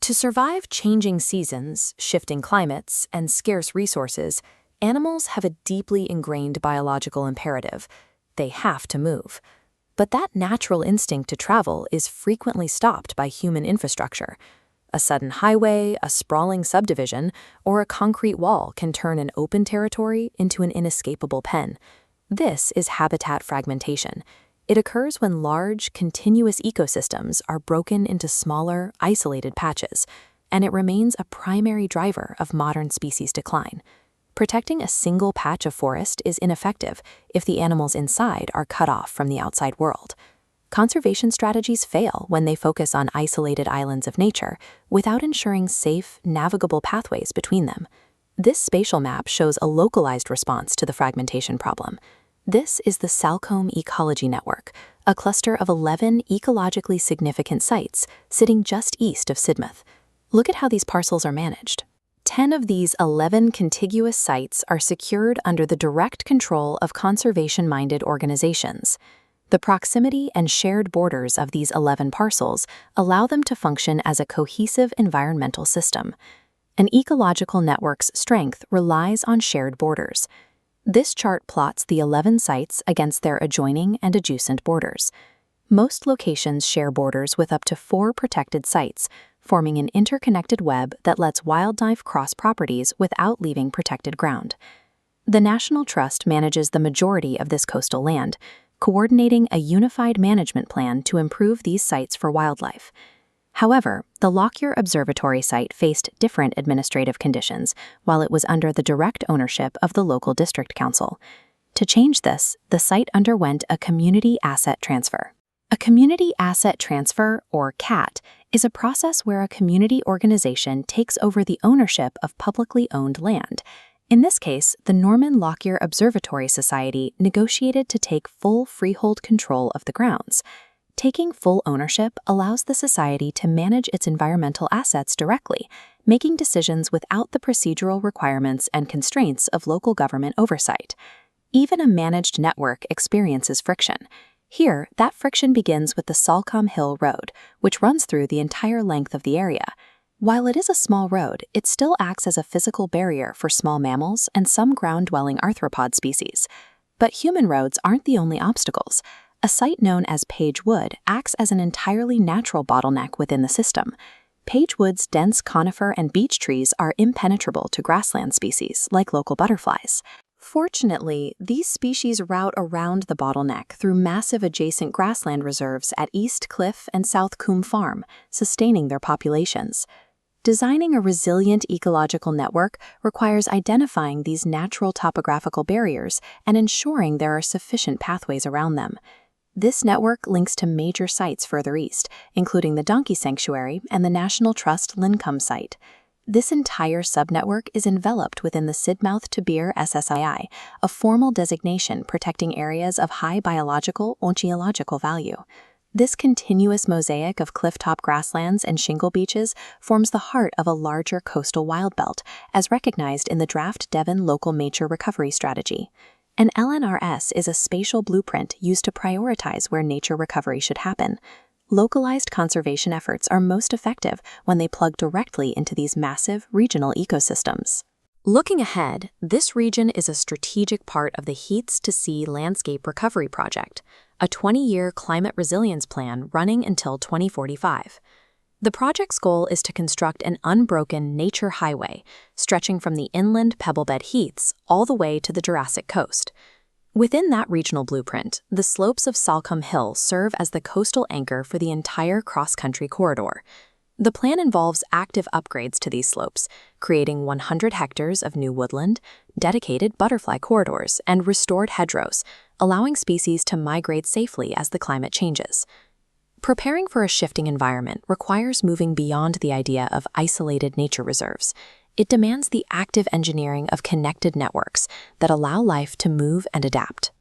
To survive changing seasons, shifting climates, and scarce resources, animals have a deeply ingrained biological imperative. They have to move. But that natural instinct to travel is frequently stopped by human infrastructure. A sudden highway, a sprawling subdivision, or a concrete wall can turn an open territory into an inescapable pen. This is habitat fragmentation. It occurs when large, continuous ecosystems are broken into smaller, isolated patches, and it remains a primary driver of modern species decline. Protecting a single patch of forest is ineffective if the animals inside are cut off from the outside world. Conservation strategies fail when they focus on isolated islands of nature without ensuring safe, navigable pathways between them. This spatial map shows a localized response to the fragmentation problem. This is the Salcombe Ecology Network, a cluster of 11 ecologically significant sites sitting just east of Sidmouth. Look at how these parcels are managed. 10 of these 11 contiguous sites are secured under the direct control of conservation-minded organizations. The proximity and shared borders of these 11 parcels allow them to function as a cohesive environmental system. An ecological network's strength relies on shared borders. This chart plots the 11 sites against their adjoining and adjacent borders. Most locations share borders with up to 4 protected sites, forming an interconnected web that lets wildlife cross properties without leaving protected ground. The National Trust manages the majority of this coastal land, coordinating a unified management plan to improve these sites for wildlife. However, the Lockyer Observatory site faced different administrative conditions while it was under the direct ownership of the local district council. To change this, the site underwent a community asset transfer. A community asset transfer, or CAT, is a process where a community organization takes over the ownership of publicly owned land. In this case, the Norman Lockyer Observatory Society negotiated to take full freehold control of the grounds. Taking full ownership allows the society to manage its environmental assets directly, making decisions without the procedural requirements and constraints of local government oversight. Even a managed network experiences friction. Here, that friction begins with the Salcombe Hill Road, which runs through the entire length of the area. While it is a small road, it still acts as a physical barrier for small mammals and some ground-dwelling arthropod species. But human roads aren't the only obstacles. A site known as Page Wood acts as an entirely natural bottleneck within the system. Page Wood's dense conifer and beech trees are impenetrable to grassland species, like local butterflies. Fortunately, these species route around the bottleneck through massive adjacent grassland reserves at East Cliff and South Combe Farm, sustaining their populations. Designing a resilient ecological network requires identifying these natural topographical barriers and ensuring there are sufficient pathways around them. This network links to major sites further east, including the Donkey Sanctuary and the National Trust Lincombe site. This entire subnetwork is enveloped within the Sidmouth to Beer SSII, a formal designation protecting areas of high biological or geological value. This continuous mosaic of clifftop grasslands and shingle beaches forms the heart of a larger coastal wildbelt, as recognized in the Draft Devon Local Nature Recovery Strategy. An LNRS is a spatial blueprint used to prioritize where nature recovery should happen. Localized conservation efforts are most effective when they plug directly into these massive regional ecosystems. Looking ahead, this region is a strategic part of the Heaths to Sea Landscape Recovery Project, a 20-year climate resilience plan running until 2045. The project's goal is to construct an unbroken nature highway stretching from the inland pebblebed heaths all the way to the Jurassic coast. Within that regional blueprint, the slopes of Salcombe Hill serve as the coastal anchor for the entire cross-country corridor. The plan involves active upgrades to these slopes, creating 100 hectares of new woodland, dedicated butterfly corridors, and restored hedgerows, allowing species to migrate safely as the climate changes. Preparing for a shifting environment requires moving beyond the idea of isolated nature reserves. It demands the active engineering of connected networks that allow life to move and adapt.